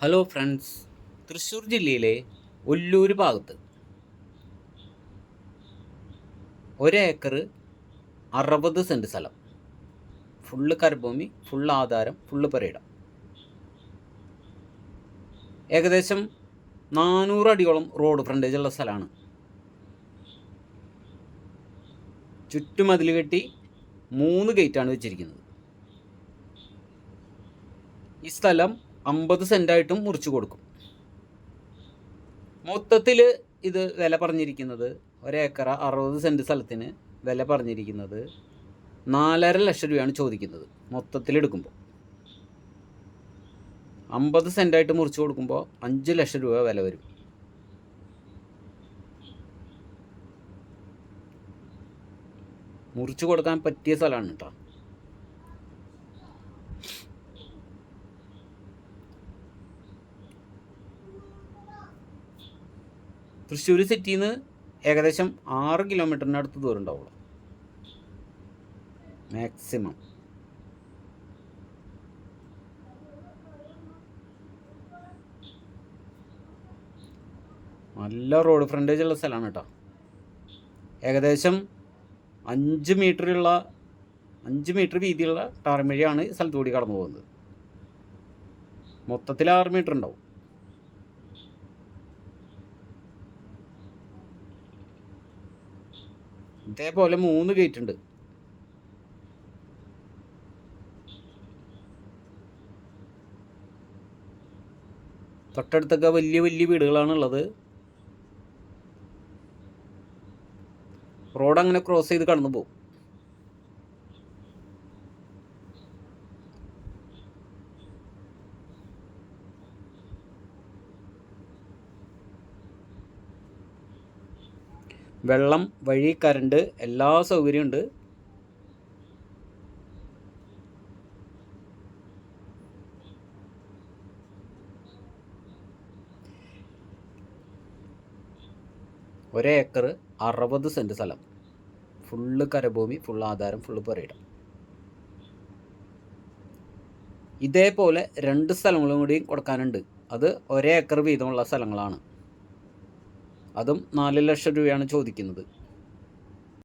Hello friends, Thrissur ജില്ലയിലെ ഒല്ലൂർ ഭാഗത്ത് 1 acre 60 cent സ്ഥലം, ഫുള്ള് കരഭൂമി, ഫുള്ള് ആധാരം, ഫുള്ള് പുരയിടം. ഏകദേശം 400 അടിയോളം റോഡ് ഫ്രണ്ടേജ് ഉള്ള സ്ഥലമാണ്. ചുറ്റുമതിൽ കെട്ടി 3 ഗേറ്റാണ് വെച്ചിരിക്കുന്നത്. ഈ സ്ഥലം 50 സെൻറ്റായിട്ടും മുറിച്ചു കൊടുക്കും. മൊത്തത്തിൽ ഇത് വില പറഞ്ഞിരിക്കുന്നത് 1 ഏക്കർ 60 സെൻറ്റ് സ്ഥലത്തിന് വില പറഞ്ഞിരിക്കുന്നത് 4.5 ലക്ഷം രൂപയാണ് ചോദിക്കുന്നത്. മൊത്തത്തിലെടുക്കുമ്പോൾ 50 സെൻറ്റായിട്ട് മുറിച്ച് കൊടുക്കുമ്പോൾ 5 ലക്ഷം രൂപ വില വരും. മുറിച്ച് കൊടുക്കാൻ പറ്റിയ സ്ഥലമാണ് കേട്ടോ. തൃശ്ശൂർ സിറ്റിയിൽ നിന്ന് ഏകദേശം 6 കിലോമീറ്ററിന് അടുത്ത് ദൂരം ഉണ്ടാവുള്ളൂ മാക്സിമം. നല്ല റോഡ് ഫ്രണ്ടേജ് ഉള്ള സ്ഥലമാണ് കേട്ടോ. ഏകദേശം 5 മീറ്റർ വീതിയുള്ള ടാർമഴയാണ് സ്ഥലത്തു കൂടി കടന്നു പോകുന്നത്. മൊത്തത്തിൽ 6 മീറ്റർ ഉണ്ടാവും. ഇതേപോലെ 3 ഗേറ്റ് ഉണ്ട്. തൊട്ടടുത്തൊക്കെ വലിയ വലിയ വീടുകളാണുള്ളത്. റോഡ് അങ്ങനെ ക്രോസ് ചെയ്ത് കടന്നു പോകും. വെള്ളം, വഴി, കറണ്ട് എല്ലാ സൗകര്യമുണ്ട്. ഒരേക്കർ 60 സെൻറ്റ് സ്ഥലം, ഫുള്ള് കരഭൂമി, ഫുള്ള് ആധാരം, ഫുള്ള് പുരയിടം. ഇതേപോലെ 2 സ്ഥലങ്ങളും കൂടി കൊടുക്കാനുണ്ട്. അത് 1 ഏക്കർ വീതമുള്ള സ്ഥലങ്ങളാണ്. അതും 4 ലക്ഷം രൂപയാണ് ചോദിക്കുന്നത്.